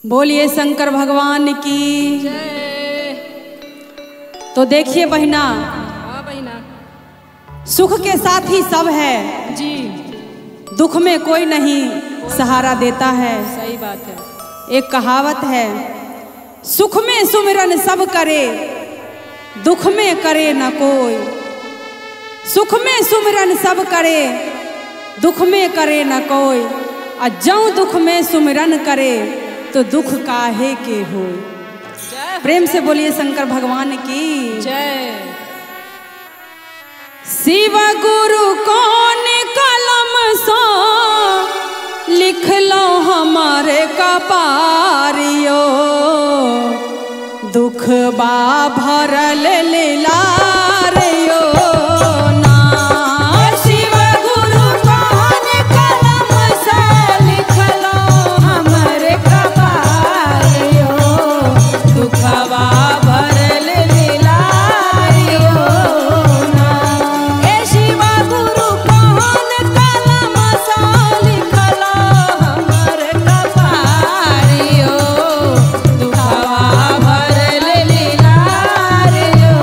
बोलिए शंकर भगवान की जय। तो देखिए बहिना, हाँ बहिना सुख के साथ ही सब है जी, दुख में कोई नहीं सहारा देता है। सही बात है। एक कहावत है, सुख में सुमिरन सब करे दुख में करे न कोई। सुख में सुमिरन सब करे दुख में करे न कोई, और जौं दुख में सुमिरन करे तो दुख काहे के हो। प्रेम से बोलिए शंकर भगवान की जय। शिव गुरु कौन कलम सो लिख लो हमारे कपारियो, दुख बा भरल लीलारियो ना। शिव गुरु कौन कलम से लिख लो हमारे कपारियो, दुख बा भरल लीलारियो ना। ए शिव गुरु कौन कलम से लिख लो हमारे कपारियो, दुख बा भरल लीलारियो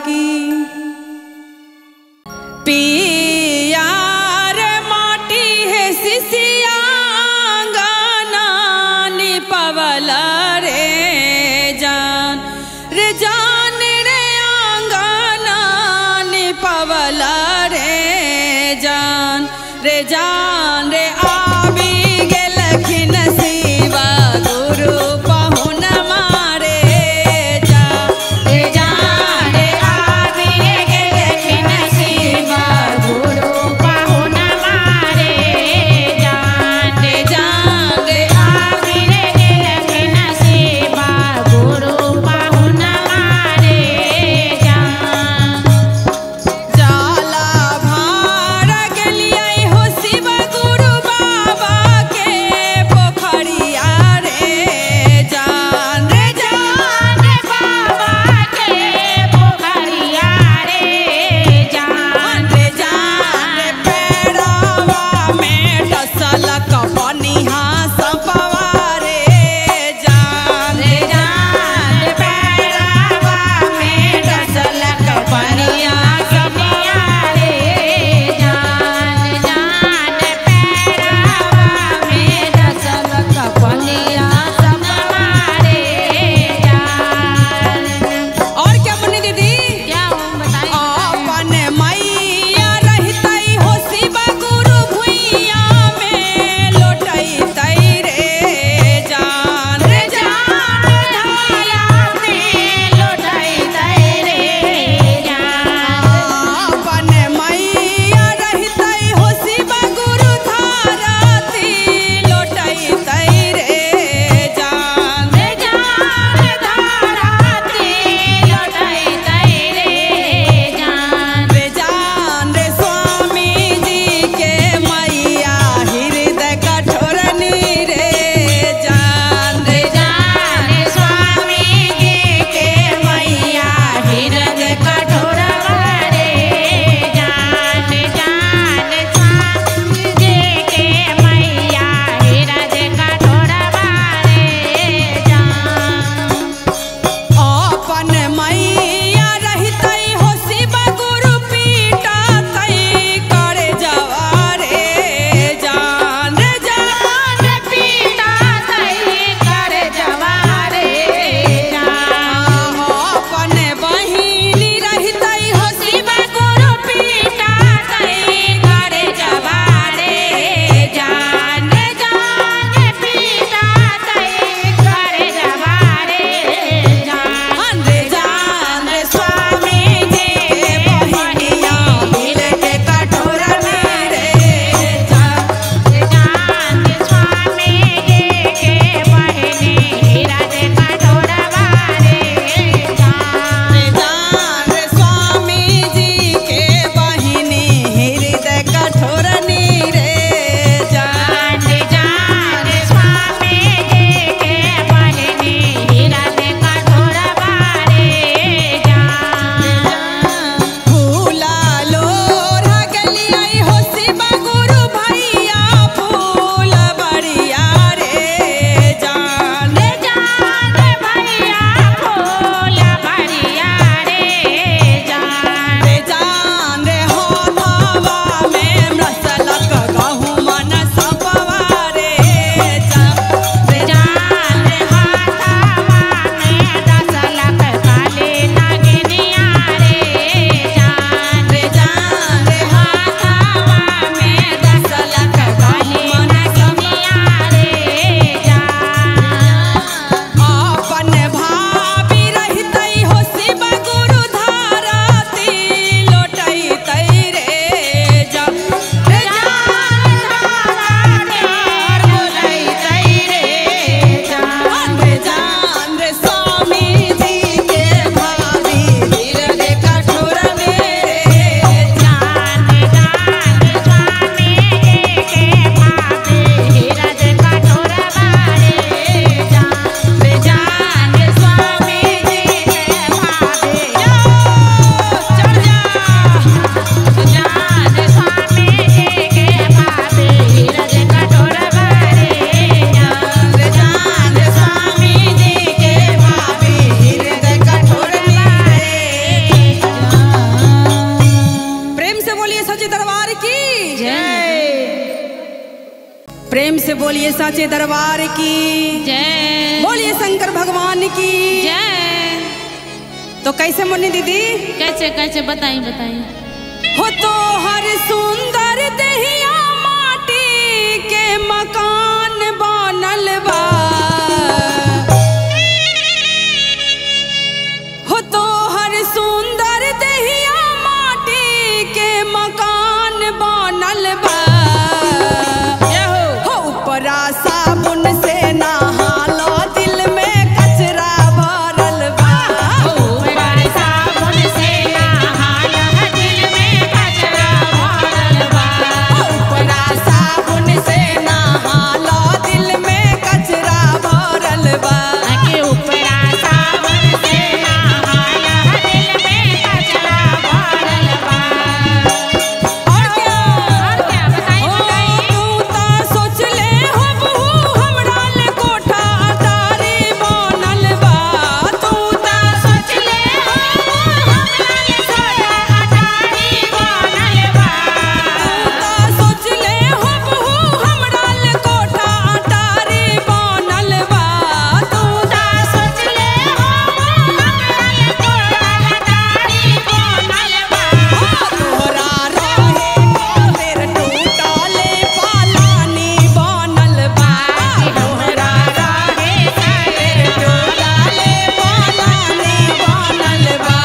की। पियार माटी है सिसिया गाना निपवला रे जान रे जान रे आंगना निपवला रे जान रे जान रे आबी गेलखिन शिवा गुरु पहुन मारे जा रे जान रे आबी गेलखिन शिवा गुरु पहुन मारे जान रे जान रे आबी गेलखिन शिवा गुरु पहुन मारे जान। जाला भार गेलियै हो शिव गुरु बाबा के पोखरी प्रेम से बोलिए साचे दरबार की जय, बोलिए शंकर भगवान की जय। तो कैसे मुन्नी दीदी? कैसे कैसे बताई बताई। हो तो हर सुंदर दहिया माटी के मकान बनल बा। हो तो हर सुंदर दहिया माटी के मकान बनल बा। हो ऊपरा साबुन से नहालो दिल में कचरा भरल बा। ऊपरा साबुन से नहालो दिल में कचरा भरल बा। ऊपरा साबुन से नहालो दिल में कचरा भरल बा। के ऊपरा साबुन से नहालो दिल में कचरा भरल बा। और क्या बताई बताई। तू ता सोच ले हो बहू हमरा ले कोठा अटारी बनल बा। तू ता सोच ले हो हमरा ले कोठा अटारी बनल बा। सोच ले हो बहू हमरा ले कोठा अटारी बनल बा। तू सोच ले हो हमरा ले कोठा अटारी बनल बा। तोहरा रहे खातिर टूटले पालानी बनल बा। तोहरा रहे खातिर टूटले पालानी बनल बा।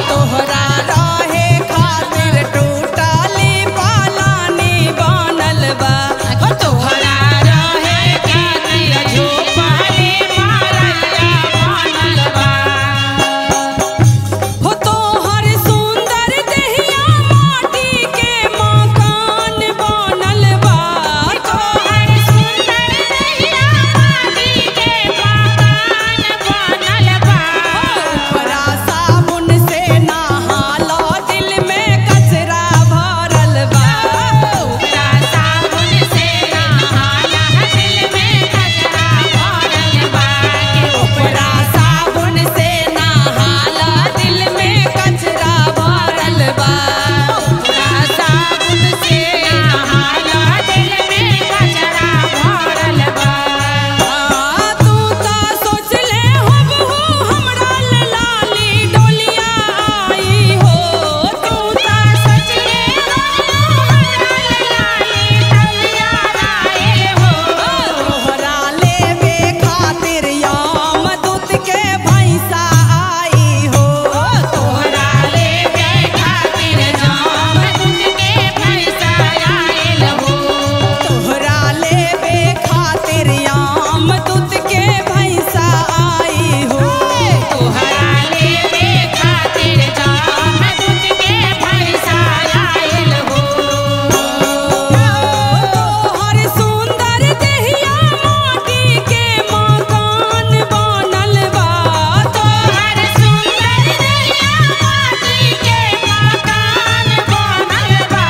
तोहरा रहे खातिर टूटले पालानी बनल बा। तोहरा रहे खातिर झोपड़ी मारैया बनल बा। हो तोहर सुंदर दहिया माटी के मकान बनल बा। तोहर सुंदर दहिया माटी के मकान बनल बा। ऊपरा साबुन से नहालो दिल में कचरा भरल बा। ऊपरा साबुन से नहाया दिल में कचरा भरल बा। ऊपरा साबुन से नहालो दिल में कचरा भरल बा। ऊपरा साबुन से नहाया दिल में कचरा भरल बा। तू ता सोच ले हो बहू हमरा ले लाली डोलिया आई हो। तू ता सोच ले हो हमरा लाली डलिया आए हो। तोहरा लेबे खातिर याम दूत के भैंसा आई हो। तोहरा लेबे खातिर जाम दूध के भैंसा आयल हो। तोहरा लेबे खातिर याम दूत के भैंसा आई हो। तोहरा लेबे खातिर जाम दूध के भैंसा आयल हो। तोहर सुंदर दहिया माटी के मकान बनल बा। तोहर सुंदर दहिया माटी के मकान बनल बा।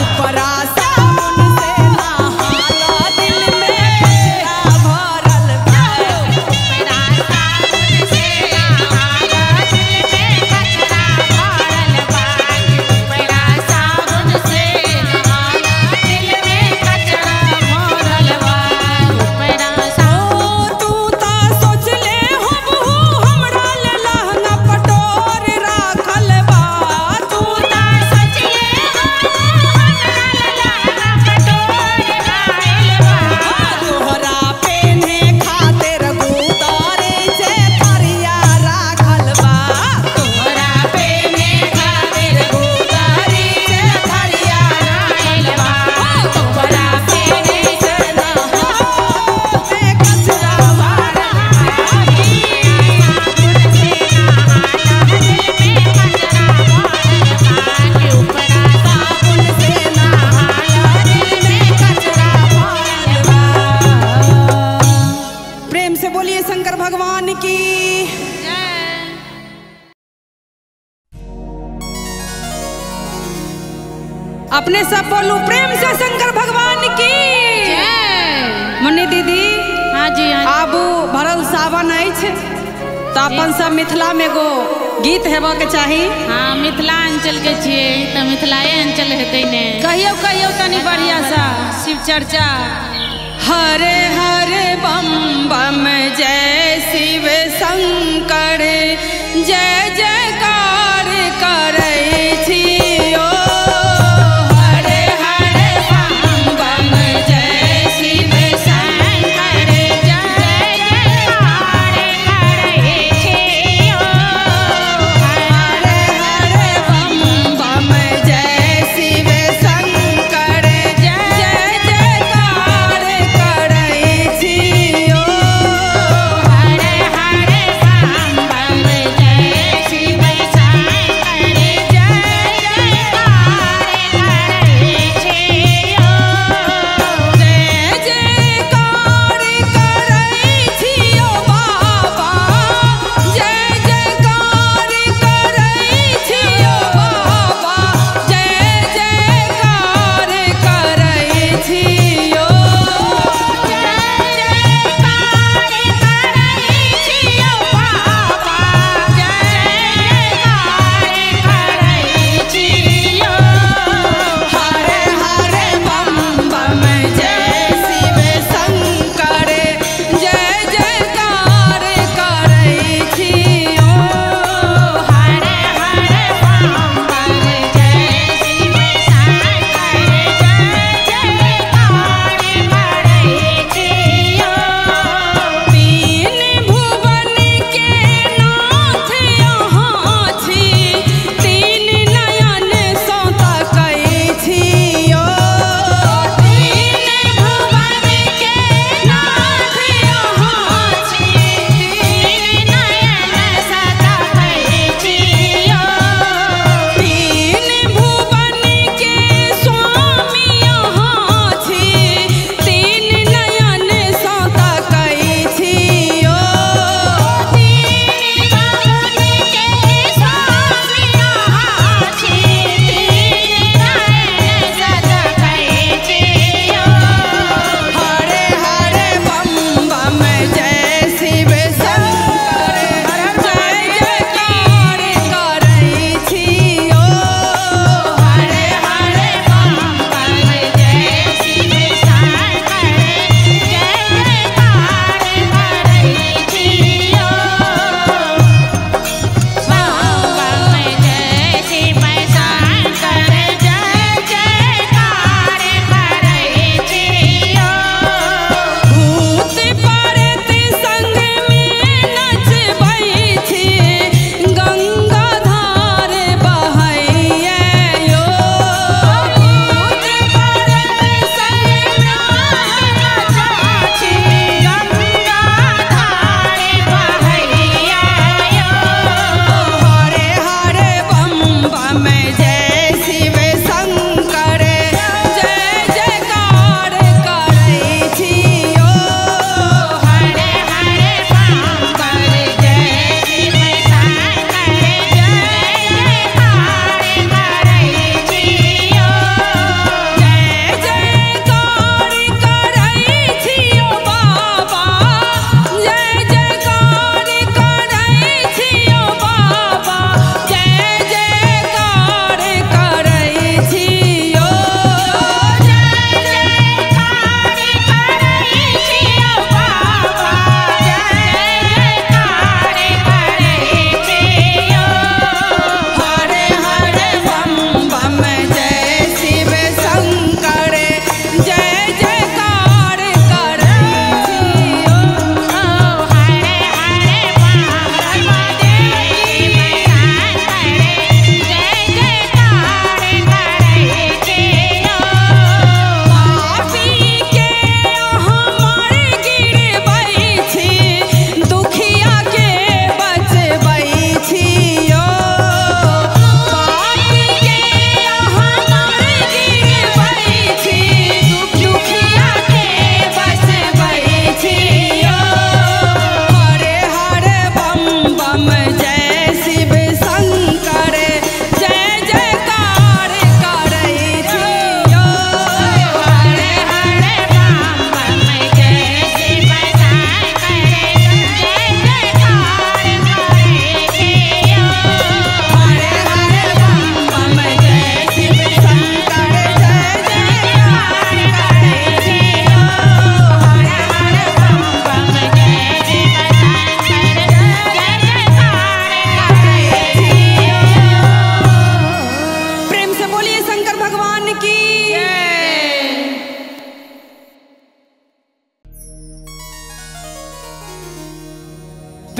ऊपरा साबुन से नहालो दिल में कचरा भरल बा। ऊपरा साबुन से नहाया दिल में कचरा भरल बा। ऊपरा साबुन से नहाया दिल में कचरा भरल बा। ऊपरा तू ता सोच ले हो बहू हमरा ले लहंगा पटोर राखल बा। तू ता सोच ले हो हमरा लहंगा पटोर राखल बा। तोहरा पेन्हे खातिर गुतारे से थरिया राखल बा। तोहरा पेने खातिर गुदारी से थरिया राखल बा। तोहरा पेने से कचरा भरल बा। साबुन से नहाया दिल में कचरा भरल बा। ऊपरा साबुन से नहाया दिल में कचरा भरल बा। प्रेम से बोलिए शंकर भगवान की। अपने सब बोलू प्रेम से शंकर भगवान की। मुन्नी दीदी हाँ जी हाँ आबू भरल सावन अछि तो अपन सब मिथिला में गो गीत हेबा के चाही। हाँ मिथिलांचल के छियै तो मिथिलाए अंचल हेतै ने। कहियो कहियो तनी बढ़िया सा शिव चर्चा हरे हरे बम बम जय शिव शंकर जय जयकार करै छियो। हरे हरे बम बम जय शिव शंकर जय जयकार करै छियो। हरे हरे बम बम जय शिव शंकर जय जयकार करै छियो। हरे हरे बम बम जय शिव शंकर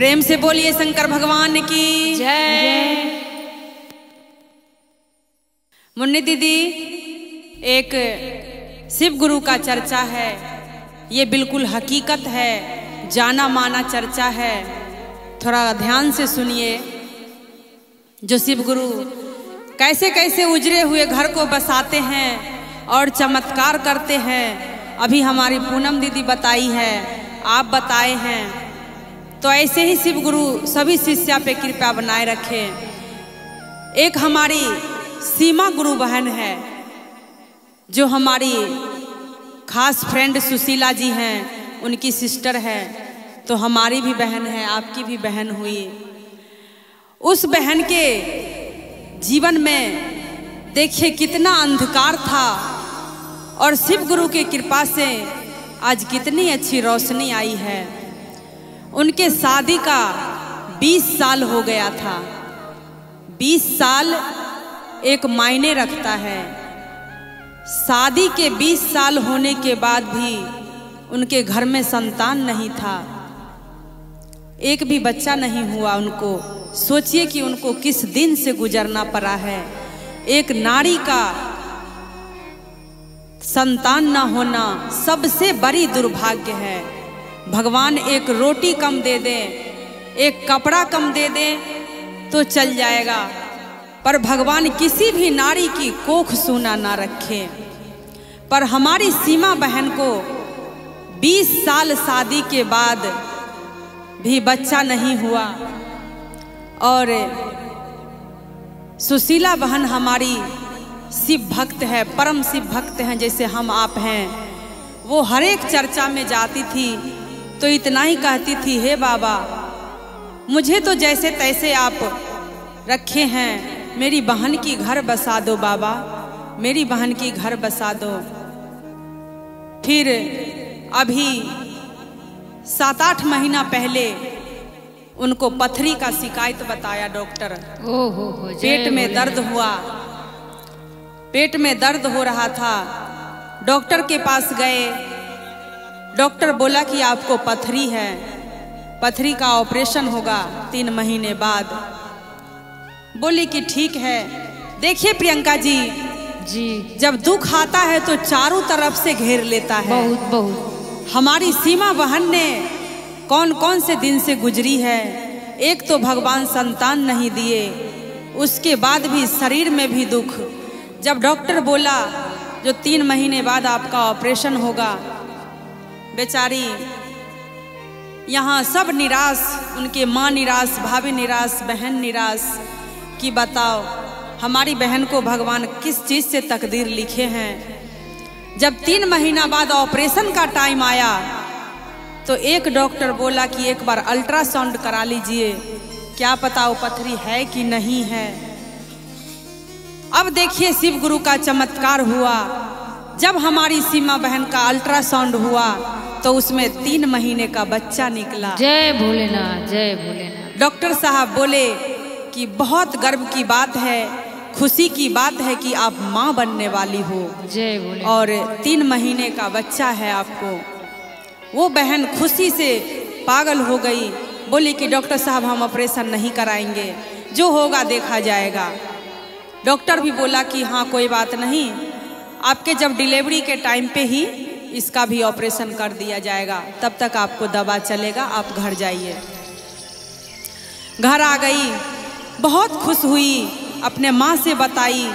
प्रेम से बोलिए शंकर भगवान की जय। मुन्नी दीदी, एक शिव गुरु का चर्चा है, ये बिल्कुल हकीकत है, जाना माना चर्चा है। थोड़ा ध्यान से सुनिए। जो शिव गुरु कैसे कैसे उजरे हुए घर को बसाते हैं और चमत्कार करते हैं, अभी हमारी पूनम दीदी बताई है, आप बताए हैं। तो ऐसे ही शिव गुरु सभी शिष्या पे कृपा बनाए रखें। एक हमारी सीमा गुरु बहन है, जो हमारी खास फ्रेंड सुशीला जी हैं, उनकी सिस्टर है, तो हमारी भी बहन है, आपकी भी बहन हुई। उस बहन के जीवन में देखिए कितना अंधकार था, और शिव गुरु की कृपा से आज कितनी अच्छी रोशनी आई है। उनके शादी का 20 साल हो गया था। 20 साल एक मायने रखता है। शादी के 20 साल होने के बाद भी उनके घर में संतान नहीं था, एक भी बच्चा नहीं हुआ उनको। सोचिए कि उनको किस दिन से गुजरना पड़ा है। एक नारी का संतान न होना सबसे बड़ी दुर्भाग्य है। भगवान एक रोटी कम दे दे, एक कपड़ा कम दे दे तो चल जाएगा, पर भगवान किसी भी नारी की कोख सूना ना रखे। पर हमारी सीमा बहन को 20 साल शादी के बाद भी बच्चा नहीं हुआ, और सुशीला बहन हमारी शिव भक्त है, परम शिव भक्त हैं, जैसे हम आप हैं। वो हर एक चर्चा में जाती थी तो इतना ही कहती थी, हे बाबा, मुझे तो जैसे तैसे आप रखे हैं, मेरी बहन की घर बसा दो बाबा, मेरी बहन की घर बसा दो। फिर अभी 7-8 महीना पहले उनको पथरी का शिकायत बताया डॉक्टर। ओहो, पेट में दर्द हुआ, पेट में दर्द हो रहा था। डॉक्टर के पास गए, डॉक्टर बोला कि आपको पथरी है, पथरी का ऑपरेशन होगा 3 महीने बाद। बोली कि ठीक है। देखिए प्रियंका जी, जब दुख आता है तो चारों तरफ से घेर लेता है। बहुत बहुत। हमारी सीमा बहन ने कौन कौन से दिन से गुजरी है। एक तो भगवान संतान नहीं दिए, उसके बाद भी शरीर में भी दुख। जब डॉक्टर बोला जो 3 महीने बाद आपका ऑपरेशन होगा, बेचारी यहाँ सब निराश, उनके माँ निराश, भाभी निराश, बहन निराश कि बताओ हमारी बहन को भगवान किस चीज़ से तकदीर लिखे हैं। जब 3 महीना बाद ऑपरेशन का टाइम आया तो एक डॉक्टर बोला कि एक बार अल्ट्रासाउंड करा लीजिए, क्या पता वो पथरी है कि नहीं है। अब देखिए शिव गुरु का चमत्कार हुआ। जब हमारी सीमा बहन का अल्ट्रासाउंड हुआ तो उसमें 3 महीने का बच्चा निकला। जय भोलेनाथ, जय भोलेनाथ। डॉक्टर साहब बोले कि बहुत गर्व की बात है, खुशी की बात है कि आप माँ बनने वाली हो। जय भोलेनाथ। और 3 महीने का बच्चा है आपको। वो बहन खुशी से पागल हो गई, बोली कि डॉक्टर साहब हम ऑपरेशन नहीं कराएंगे, जो होगा देखा जाएगा। डॉक्टर भी बोला कि हाँ कोई बात नहीं, आपके जब डिलीवरी के टाइम पे ही इसका भी ऑपरेशन कर दिया जाएगा, तब तक आपको दवा चलेगा, आप घर जाइए। घर आ गई, बहुत खुश हुई, अपने माँ से बताई।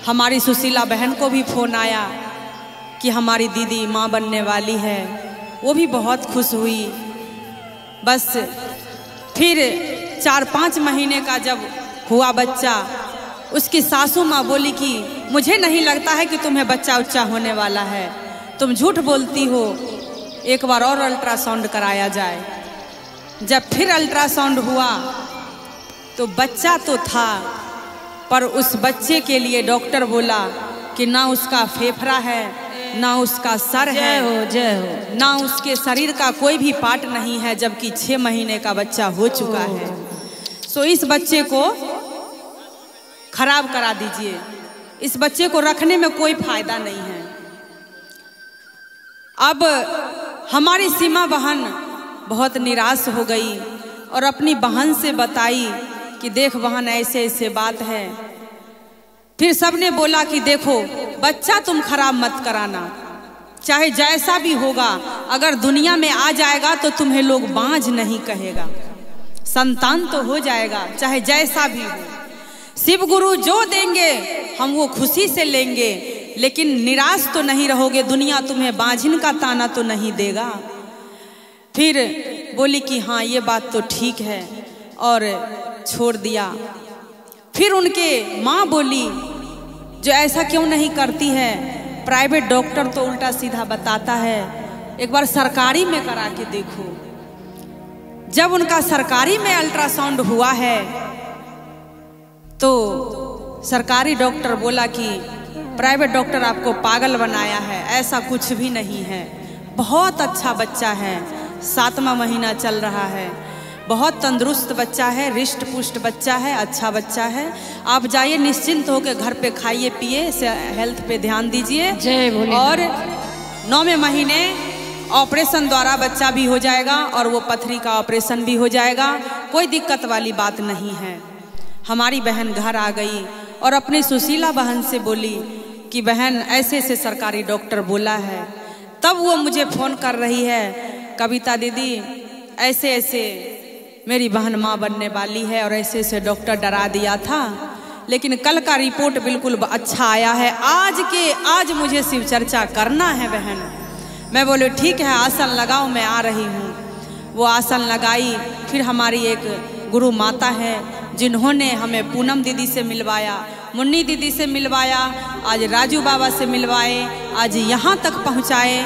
हमारी सुशीला बहन को भी फोन आया कि हमारी दीदी माँ बनने वाली है, वो भी बहुत खुश हुई। बस फिर 4-5 महीने का जब हुआ बच्चा, उसकी सासू माँ बोली कि मुझे नहीं लगता है कि तुम्हें बच्चा उच्चा होने वाला है, तुम झूठ बोलती हो, एक बार और अल्ट्रासाउंड कराया जाए। जब फिर अल्ट्रासाउंड हुआ तो बच्चा तो था, पर उस बच्चे के लिए डॉक्टर बोला कि ना उसका फेफड़ा है, ना उसका सर है, जय हो, ना उसके शरीर का कोई भी पार्ट नहीं है, जबकि 6 महीने का बच्चा हो चुका है। सो इस बच्चे को खराब करा दीजिए, इस बच्चे को रखने में कोई फायदा नहीं है। अब हमारी सीमा बहन बहुत निराश हो गई, और अपनी बहन से बताई कि देख बहन ऐसे ऐसे बात है। फिर सबने बोला कि देखो बच्चा तुम खराब मत कराना, चाहे जैसा भी होगा, अगर दुनिया में आ जाएगा तो तुम्हें लोग बांझ नहीं कहेगा, संतान तो हो जाएगा चाहे जैसा भी हो। शिव गुरु जो देंगे हम वो खुशी से लेंगे, लेकिन निराश तो नहीं रहोगे, दुनिया तुम्हें बांझिन का ताना तो नहीं देगा। फिर बोली कि हाँ ये बात तो ठीक है और छोड़ दिया। फिर उनके माँ बोली जो ऐसा क्यों नहीं करती है, प्राइवेट डॉक्टर तो उल्टा सीधा बताता है, एक बार सरकारी में करा के देखो। जब उनका सरकारी में अल्ट्रासाउंड हुआ है तो सरकारी डॉक्टर बोला कि प्राइवेट डॉक्टर आपको पागल बनाया है, ऐसा कुछ भी नहीं है, बहुत अच्छा बच्चा है, 7वां महीना चल रहा है, बहुत तंदुरुस्त बच्चा है, रिष्ट पुष्ट बच्चा है, अच्छा बच्चा है। आप जाइए निश्चिंत होकर घर पे खाइए पिए, हेल्थ पे ध्यान दीजिए। और 9वें महीने ऑपरेशन द्वारा बच्चा भी हो जाएगा और वो पथरी का ऑपरेशन भी हो जाएगा, कोई दिक्कत वाली बात नहीं है। हमारी बहन घर आ गई और अपनी सुशीला बहन से बोली कि बहन ऐसे ऐसे सरकारी डॉक्टर बोला है। तब वो मुझे फ़ोन कर रही है, कविता दीदी ऐसे ऐसे मेरी बहन माँ बनने वाली है और ऐसे ऐसे डॉक्टर डरा दिया था, लेकिन कल का रिपोर्ट बिल्कुल अच्छा आया है, आज मुझे शिव चर्चा करना है बहन। मैं बोले ठीक है आसन लगाओ, मैं आ रही हूँ। वो आसन लगाई। फिर हमारी एक गुरु माता है जिन्होंने हमें पूनम दीदी से मिलवाया, मुन्नी दीदी से मिलवाया, आज राजू बाबा से मिलवाए, आज यहाँ तक पहुँचाए।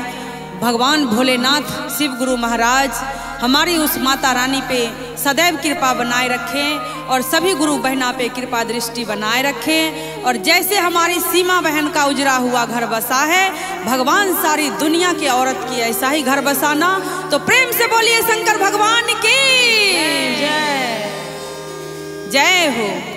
भगवान भोलेनाथ शिव गुरु महाराज हमारी उस माता रानी पे सदैव कृपा बनाए रखें और सभी गुरु बहना पे कृपा दृष्टि बनाए रखें। और जैसे हमारी सीमा बहन का उजरा हुआ घर बसा है, भगवान सारी दुनिया की औरत की ऐसा ही घर बसाना। तो प्रेम से बोलिए शंकर भगवान की जय जय हो।